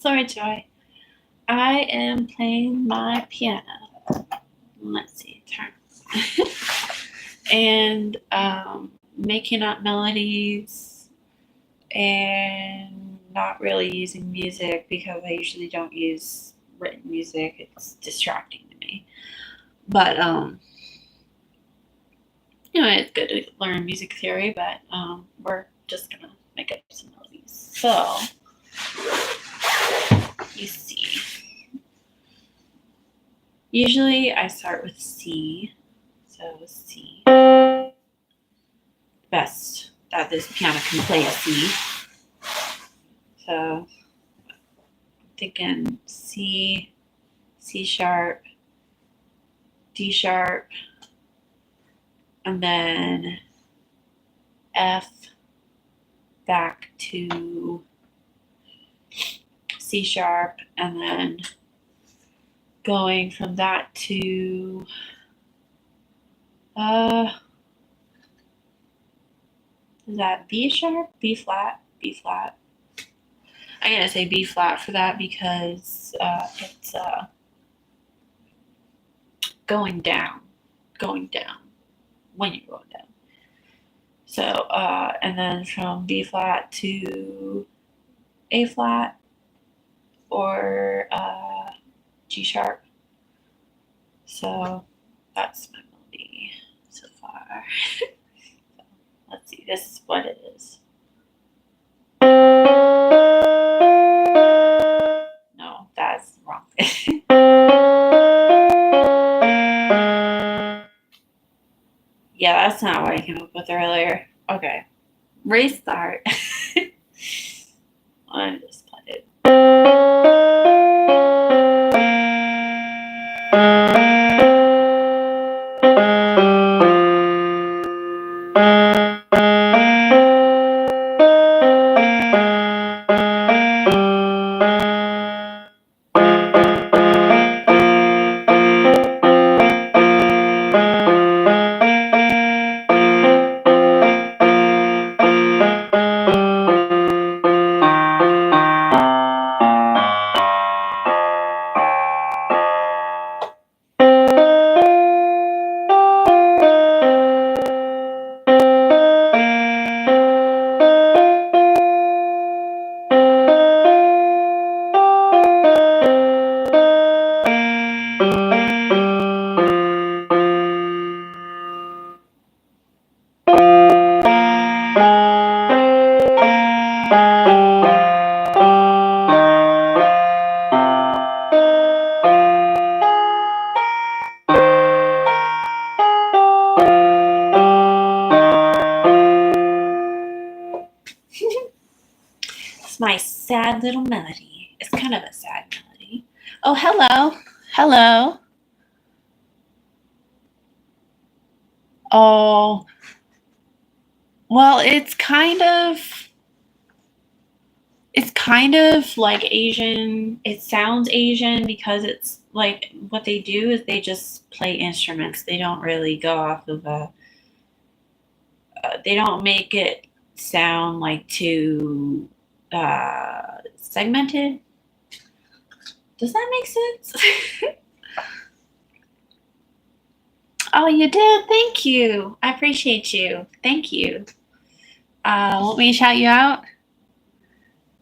Sorry, Joy. I am playing my piano. Let's see, turn. And making up melodies and not really using music because I usually don't use written music. It's distracting to me. But it's good to learn music theory, but we're just gonna make up some melodies. So you see. Usually I start with C. So C. Best that this piano can play a C. So I'm thinking C, C sharp, D sharp, and then F back to C sharp, and then going from that to is that B sharp, B flat, B flat. I'm gonna say B flat for that because it's going down when you're going down. So and then from B flat to A flat or G sharp. So that's my melody so far. So, let's see, this is what it is. No, that's wrong. Yeah, that's not what I came up with earlier. Okay, restart. I just played it. It's my sad little melody. It's kind of a sad melody. Oh, hello. Hello. Oh, well, it's kind of like Asian. It sounds Asian because it's like what they do is they just play instruments. They don't really go off of they don't make it sound like too segmented. Does that make sense? Oh, you did? Thank you. I appreciate you. Thank you. Want me to shout you out?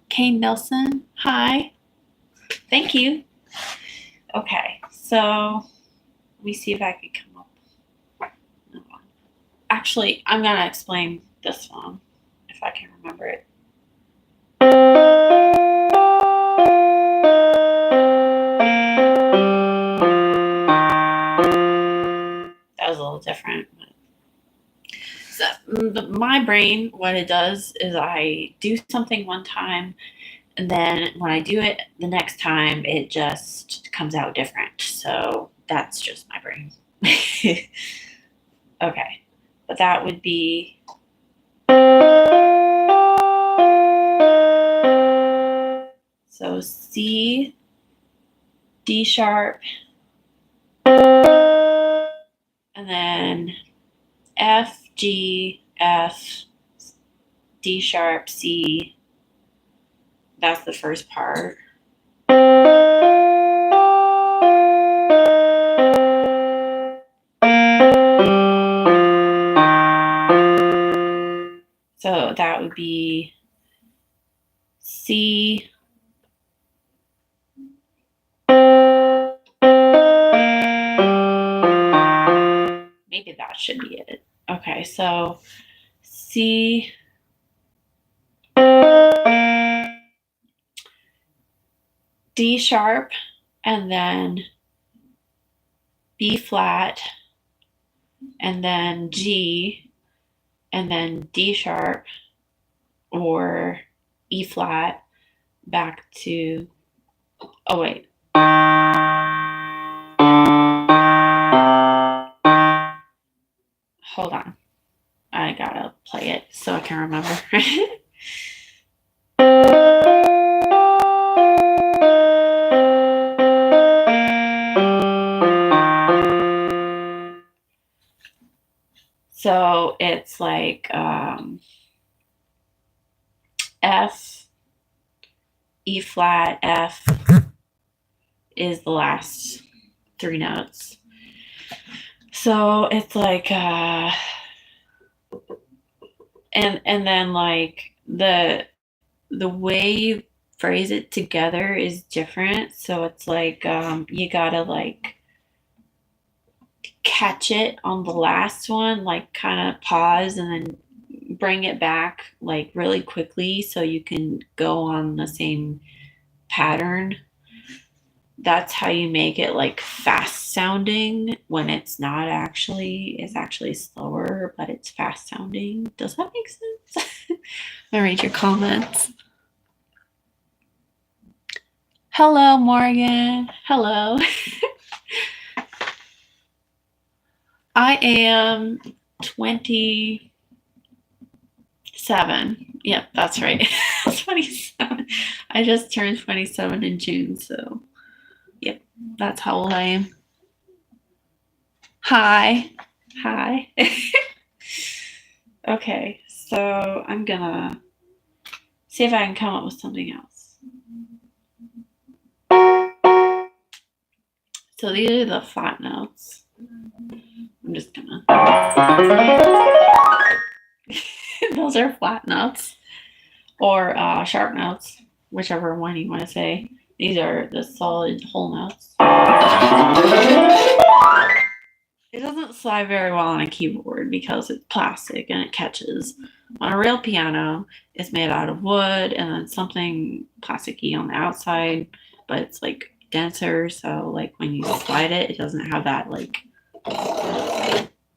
Kane Nelson. Hi. Thank you. Okay, so let me see if I can come up. Actually, I'm going to explain this one if I can remember it. That was a little different. So my brain, what it does is I do something one time, and then when I do it the next time, it just comes out different. So that's just my brain. Okay, but that would be. So C, D sharp, and then F, G, F, D sharp, C. That's the first part. that would be C. Maybe that should be it. Okay, so C, D sharp, and then B flat, and then G, and then D sharp, or E flat, back to, oh wait. Hold on. I gotta play it so I can remember. So it's like F, E flat, F is the last three notes. So it's like and then like the way you phrase it together is different. So it's like you gotta like catch it on the last one, like kind of pause and then bring it back like really quickly so you can go on the same pattern. That's how you make it like fast sounding when it's not actually, it's actually slower, but it's fast sounding. Does that make sense? I'll read your comments. Hello, Morgan. Hello. I am 27. Yep, that's right. 27. I just turned 27 in June, so yep, that's how old I am. Hi. Hi. Okay, so I'm gonna see if I can come up with something else. So these are the flat notes. I'm just gonna. Those are flat notes or sharp notes, whichever one you want to say. These are the solid whole notes. It doesn't slide very well on a keyboard because it's plastic and it catches. On a real piano, it's made out of wood and then something plasticky on the outside, but it's like denser, so like when you slide it, it doesn't have that like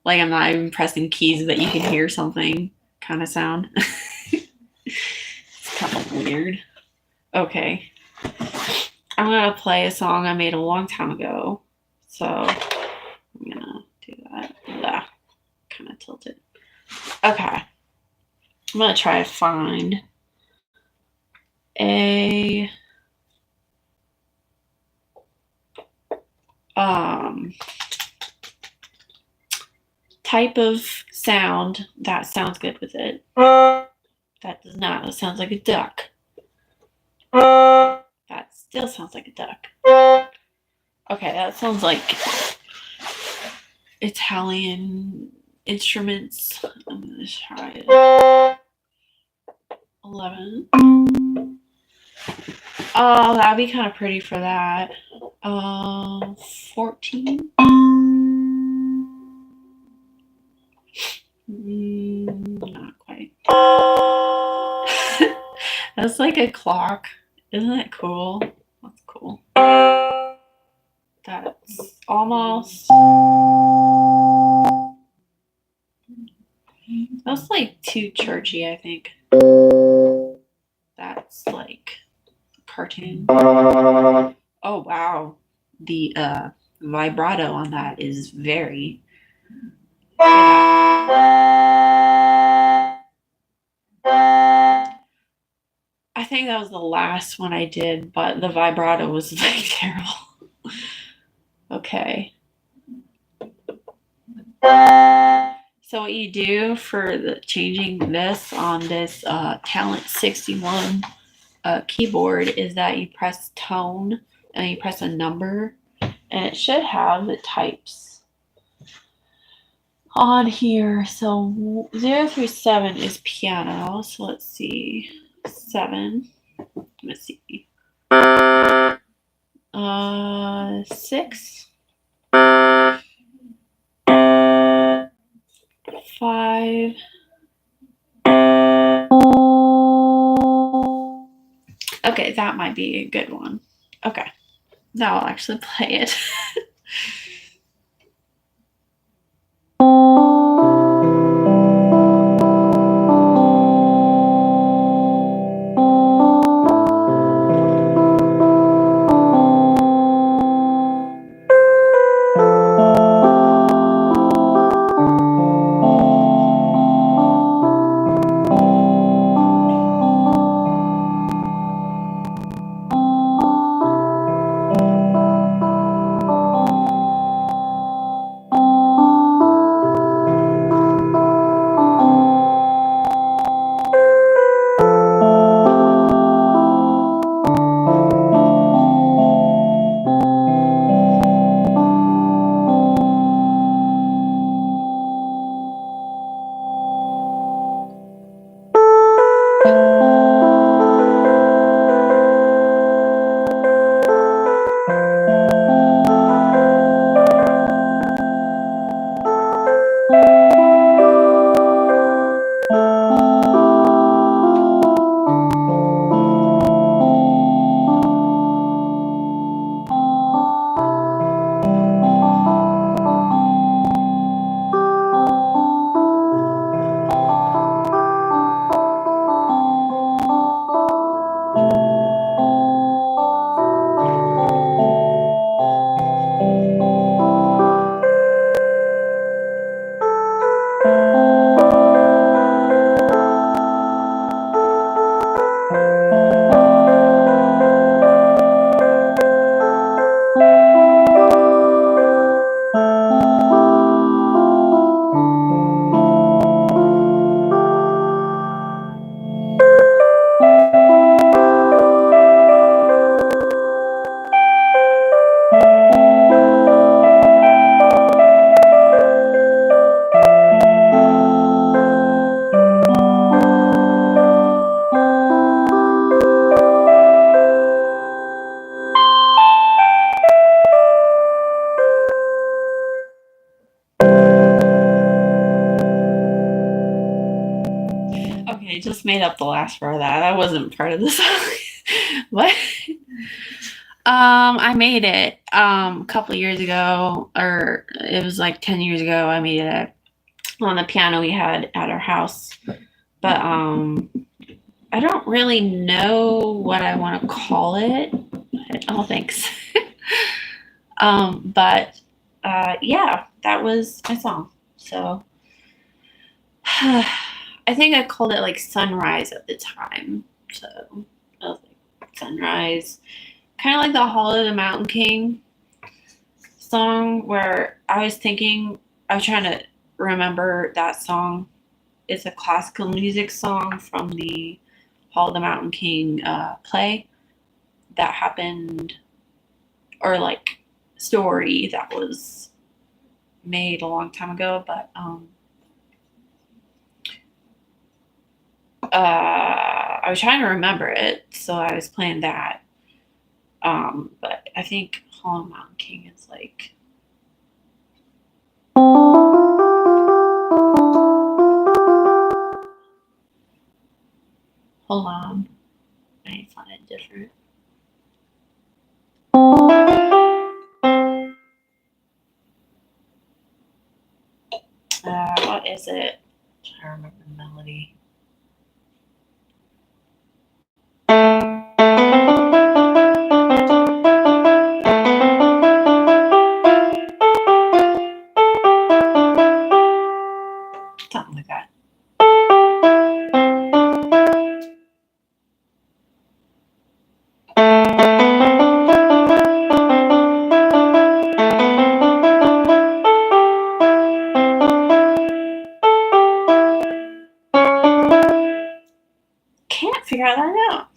I'm not even pressing keys that you can hear something kind of sound. It's kind of weird. Okay. I'm gonna play a song I made a long time ago. So I'm gonna do that. Yeah. Kind of tilted. Okay. I'm gonna try to find a type of sound that sounds good with it. That does not. That sounds like a duck. That still sounds like a duck. Okay, that sounds like Italian instruments. I'm gonna try it. 11. Oh, that'd be kind of pretty for that. 14. Not quite. That's like a clock. Isn't that cool? That's cool. That's almost. That's like too churchy, I think. That's like cartoon. Oh wow. The vibrato on that is very. I think that was the last one I did, but the vibrato was like terrible. Okay. So what you do for the changing this on this Talent 61 keyboard is that you press tone and you press a number, and it should have the types. on here. So 0 through 7 is piano. So let's see. 7. Let's see. 6. 5. Okay, that might be a good one. Okay. Now I'll actually play it. Okay, just made up the last part of that. That wasn't part of the song. What? I made it a couple years ago, or it was like 10 years ago. I made it on the piano we had at our house. But I don't really know what I want to call it. Oh, thanks. But yeah, that was my song. So I think I called it like Sunrise at the time. So I was like Sunrise. Kind of like the Hall of the Mountain King song, where I was thinking, I was trying to remember that song. It's a classical music song from the Hall of the Mountain King play that happened, or like story that was made a long time ago. But I was trying to remember it, so I was playing that. But I think Hall of the Mountain King is like. Hold on. I need to find it different. What is it? I'm trying to remember the melody. Something like that. Can't figure out that out.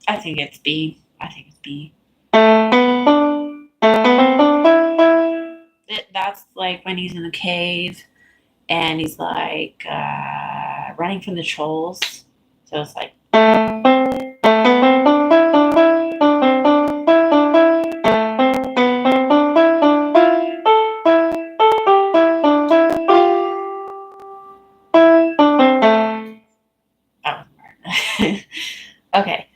I think it's B. I think it's B. that's like when he's in the cave and he's like running from the trolls. So it's like. Okay.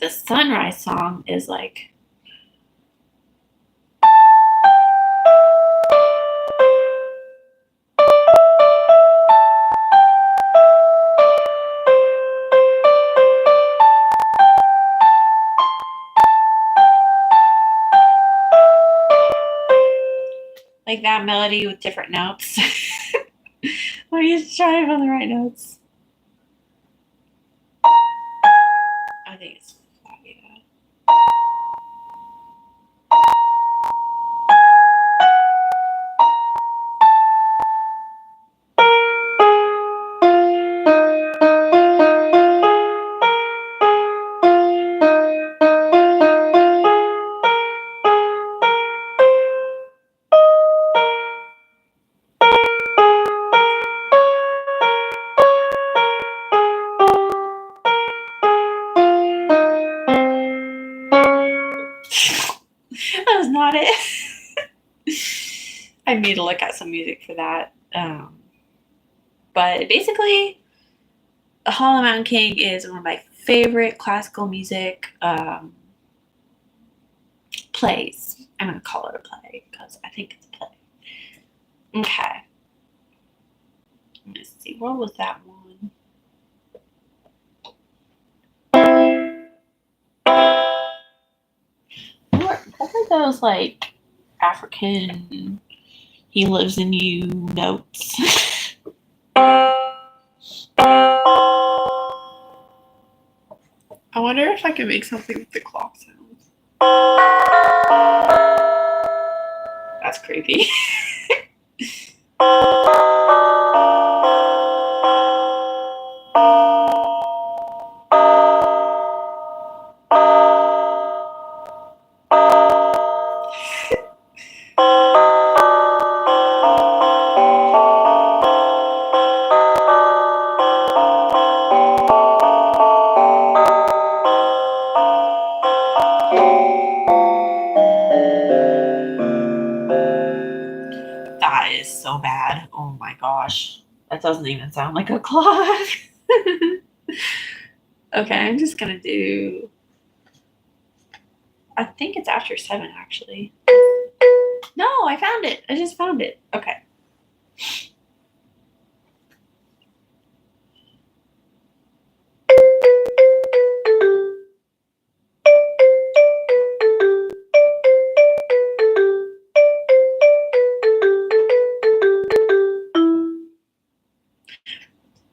The sunrise song is like. Like that melody with different notes. Let me just try to find the right notes. I think it's Fabio. That was not it. I need to look at some music for that. But basically, Hollow Mountain King is one of my favorite classical music plays. I'm going to call it a play because I think it's a play. Okay. Let's see. What was that one? What were those like African he lives in you notes? I wonder if I can make something with the clock sounds. That's creepy. That is so bad. Oh my gosh. That doesn't even sound like a clock. Okay, I'm just gonna do. I think it's after 7 actually. No, I found it. I just found it. Okay.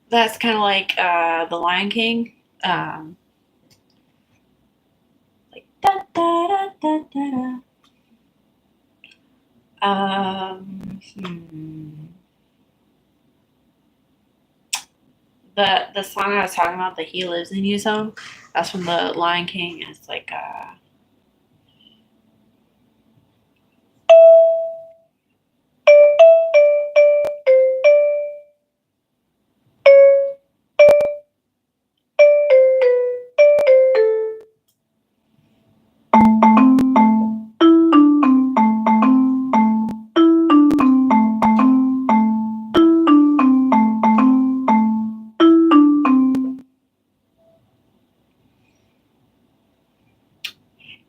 That's kind of like The Lion King. Like da da da da da da. The song I was talking about, the "He Lives in You" song, that's from The Lion King. It's like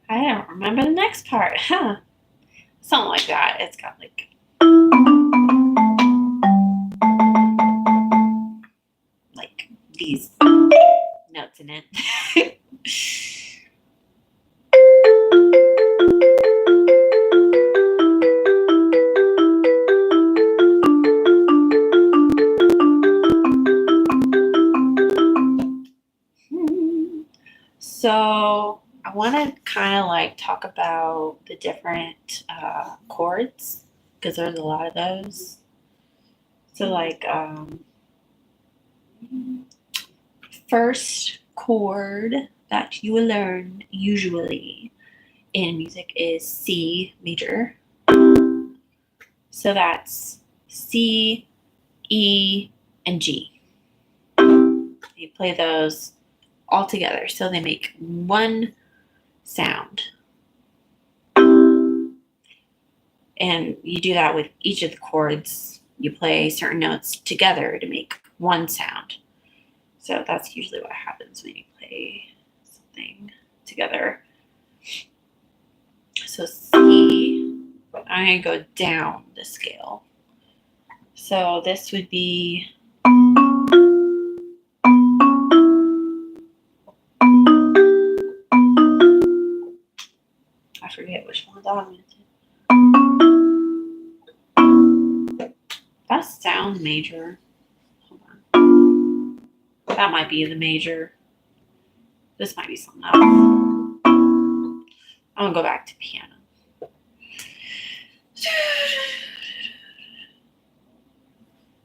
I don't remember the next part, huh? Something like that. It's got like these notes in it. So I want to kind of like talk about the different chords because there's a lot of those. So like first chord that you will learn usually in music is C major. So that's C, E, and G. You play those all together so they make one sound. And you do that with each of the chords. You play certain notes together to make one sound. So that's usually what happens when you play something together. So C, I'm going to go down the scale. So this would be I forget which one that I'm into. That sounds major. Hold on. That might be the major. This might be something else. I'm gonna go back to piano.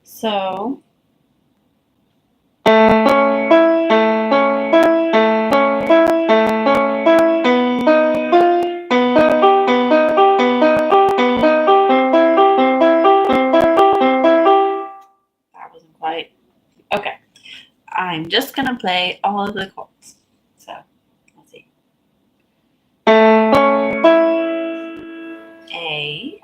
So that wasn't quite okay. I'm just gonna play all of the chords. So let's see. A,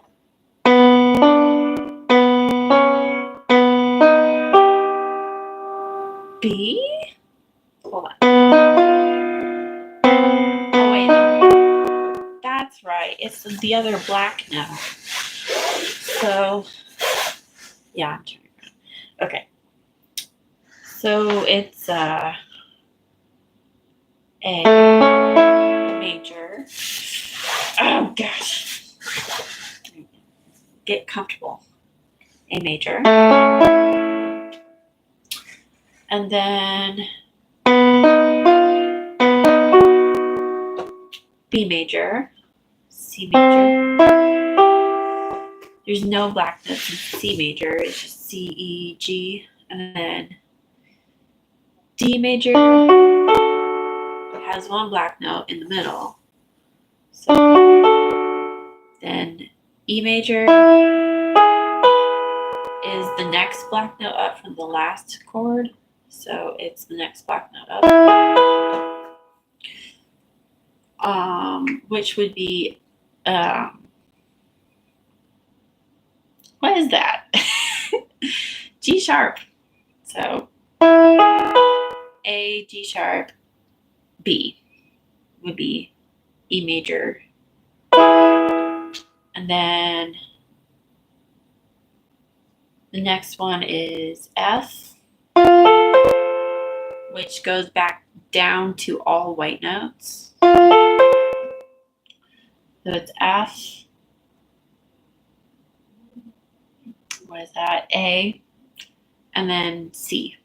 B, hold on. Oh wait, that's right. It's the other black note. So yeah, I'm turning around. Okay. So it's A major. Oh gosh. Get comfortable. A major. And then B major, C major. There's no black notes in C major. It's just C, E, G, and then D major has one black note in the middle. So then E major is the next black note up from the last chord. So it's the next black note up. Which would be what is that? G sharp. So A, G sharp, B would be E major. And then the next one is F, which goes back down to all white notes. So it's F. What is that? A. And then C.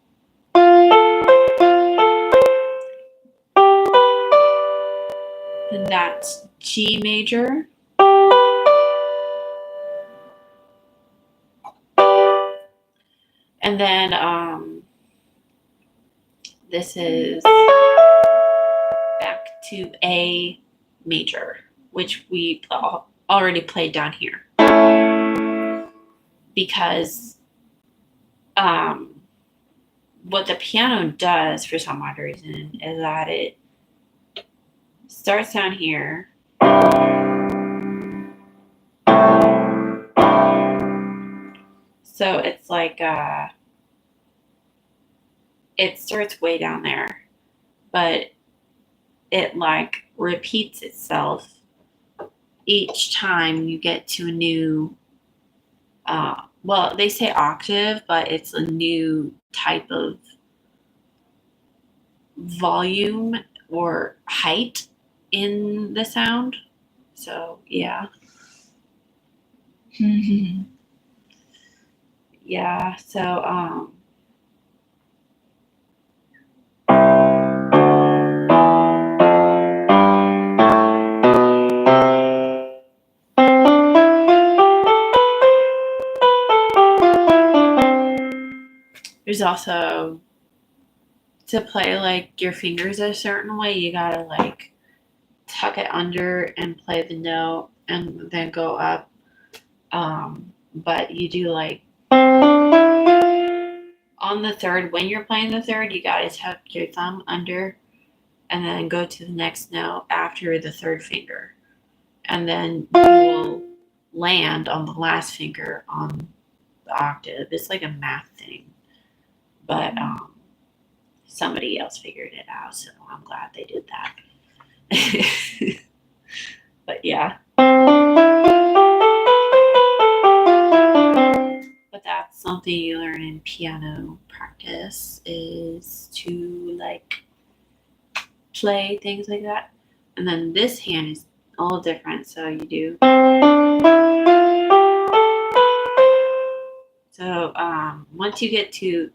And that's G major. And then this is back to A major, which we already played down here. Because what the piano does for some odd reason is that it starts down here. So it's like it starts way down there, but it like repeats itself each time you get to a new well, they say octave, but it's a new type of volume or height in the sound. So yeah. Yeah, so there's also to play like your fingers a certain way, you gotta like tuck it under and play the note and then go up but you do like on the third, when you're playing the third, you gotta tuck your thumb under and then go to the next note after the third finger. And then you will land on the last finger on the octave. It's like a math thing. But somebody else figured it out, so I'm glad they did that. But yeah. But that's something you learn in piano practice is to like play things like that. And then this hand is all different. So you do. So once you get to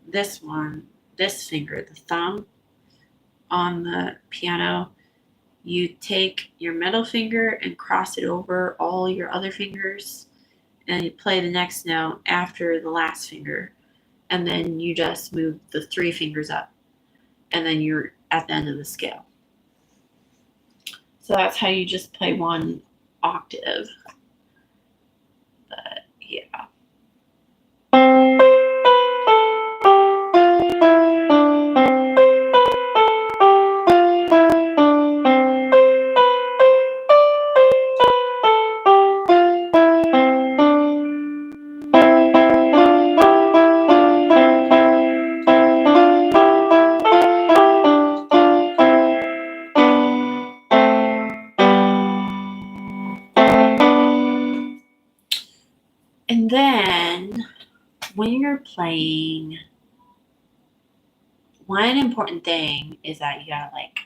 this one, this finger, the thumb on the piano, you take your middle finger and cross it over all your other fingers, and you play the next note after the last finger, and then you just move the three fingers up, and then you're at the end of the scale. So that's how you just play one octave. But yeah. And then when you're playing, one important thing is that you gotta like,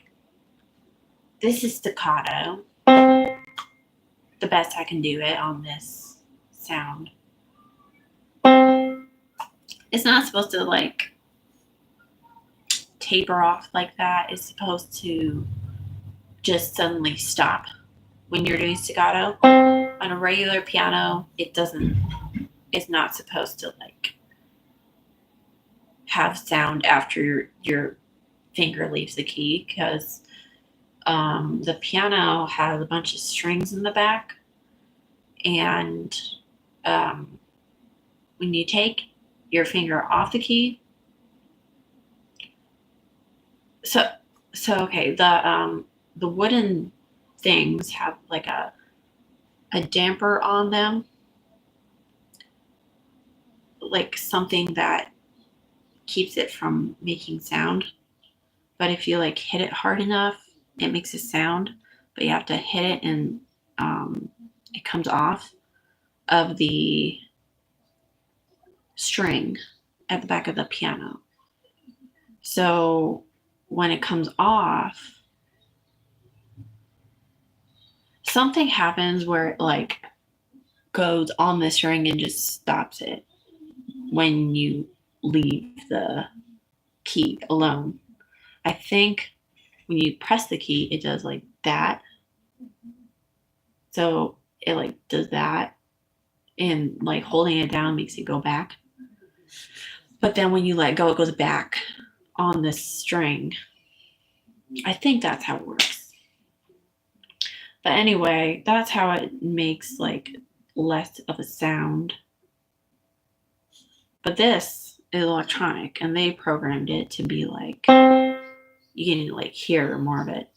this is staccato. The best I can do it on this sound. It's not supposed to like taper off like that. It's supposed to just suddenly stop when you're doing staccato. On a regular piano, it's not supposed to like have sound after your finger leaves the key, because the piano has a bunch of strings in the back, and when you take your finger off the key, so okay, the wooden things have like a damper on them, like something that keeps it from making sound. But if you like hit it hard enough, it makes a sound, but you have to hit it and it comes off of the string at the back of the piano. So when it comes off, something happens where it like goes on the string and just stops it when you leave the key alone. I think when you press the key, it does like that. So it like does that, and like holding it down makes it go back. But then when you let go, it goes back on this string. I think that's how it works. But anyway, that's how it makes like less of a sound. But this is electronic, and they programmed it to be like you can like hear more of it.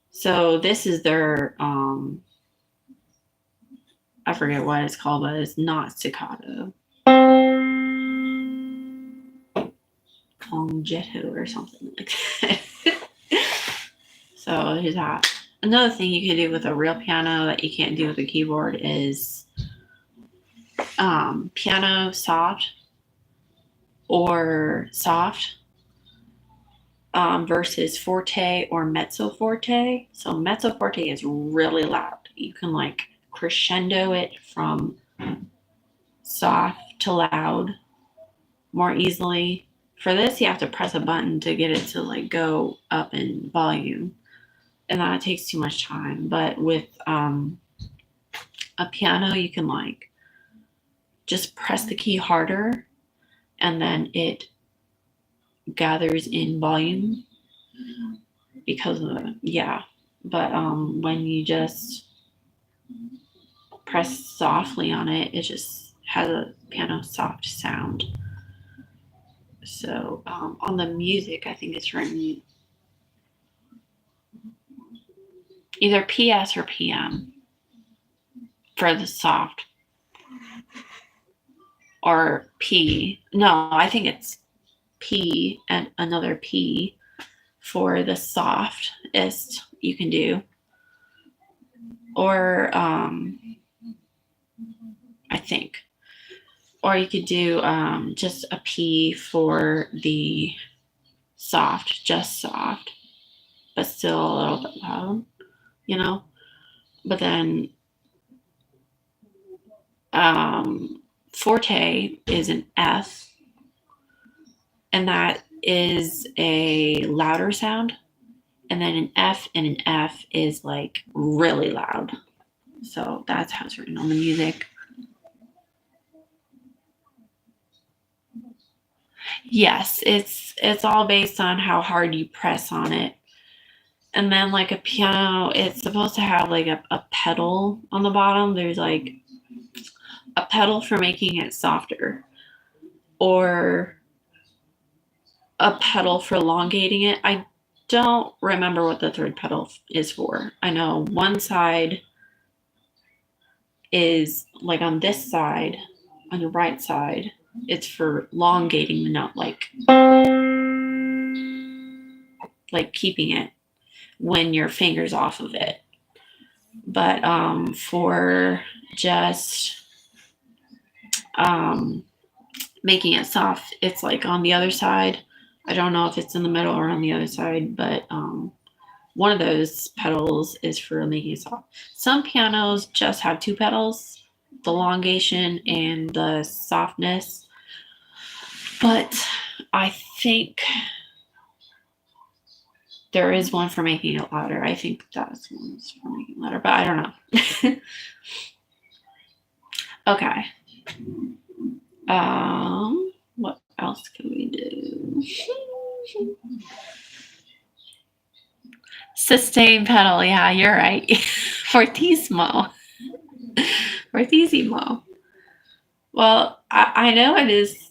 So this is their I forget what it's called, but it's not staccato. Congetto or something like that. So here's that. Another thing you can do with a real piano that you can't do with a keyboard is piano soft or soft versus forte or mezzo forte. So mezzo forte is really loud. You can like crescendo it from soft to loud more easily. For this, you have to press a button to get it to like go up in volume, and that takes too much time. But with a piano, you can like just press the key harder, and then it gathers in volume because of yeah. But when you just press softly on it, it just has a piano soft sound. So on the music, I think it's written either PS or PM for the soft, or P. No, I think it's P and another P for the softest you can do. Or I think. Or you could do just a P for the soft, just soft, but still a little bit loud, you know? But then forte is an F, and that is a louder sound. And then an F and an F is like really loud. So that's how it's written on the music. Yes, it's all based on how hard you press on it. And then like a piano, it's supposed to have like a pedal on the bottom. There's like a pedal for making it softer, or a pedal for elongating it. I don't remember what the third pedal is for. I know one side is like on this side, on the right side, it's for elongating the note, like keeping it when your finger's off of it. But for just making it soft, it's like on the other side. I don't know if it's in the middle or on the other side, but one of those pedals is for making it soft. Some pianos just have two pedals, the elongation and the softness. But I think there is one for making it louder. I think that's one for making it louder, but I don't know. Okay. What else can we do? Sustain pedal. Yeah, you're right. Fortissimo. Fortissimo. Well, I know it is.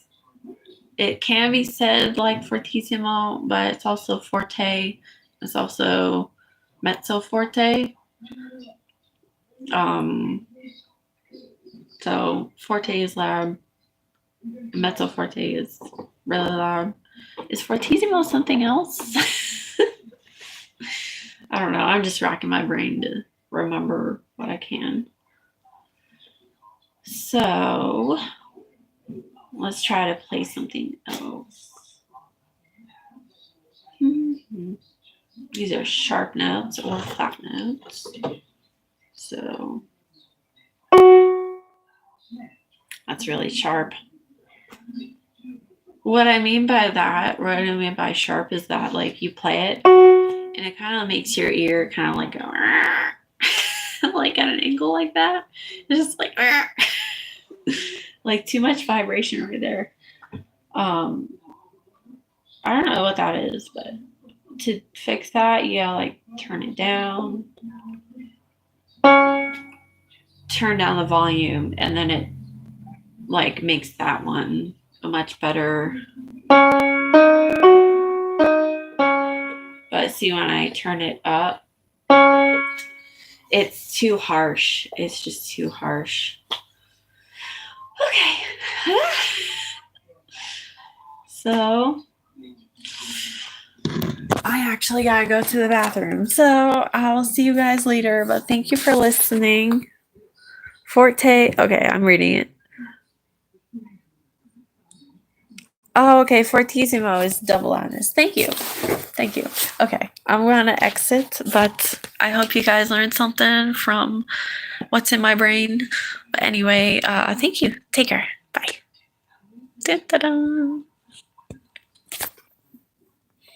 It can be said like fortissimo, but it's also forte. It's also mezzo forte. So forte is loud. Mezzo forte is really loud. Is fortissimo something else? I don't know. I'm just racking my brain to remember what I can. So let's try to play something else. Mm-hmm. These are sharp notes or flat notes. So that's really sharp. What I mean by sharp is that like you play it and it kind of makes your ear kind of like go like at an angle like that. It's just like like too much vibration right there. I don't know what that is, but to fix that, you gotta like turn it down, turn down the volume, and then it like makes that one a much better. But see, when I turn it up, it's too harsh. It's just too harsh. Okay. So I actually gotta go to the bathroom. So I'll see you guys later, but thank you for listening. Forte. Okay, I'm reading it. Oh, okay. Fortissimo is double honest. Thank you. Thank you. Okay, I'm gonna exit, but I hope you guys learned something from what's in my brain. But anyway, thank you. Take care. Bye. Da-da-da.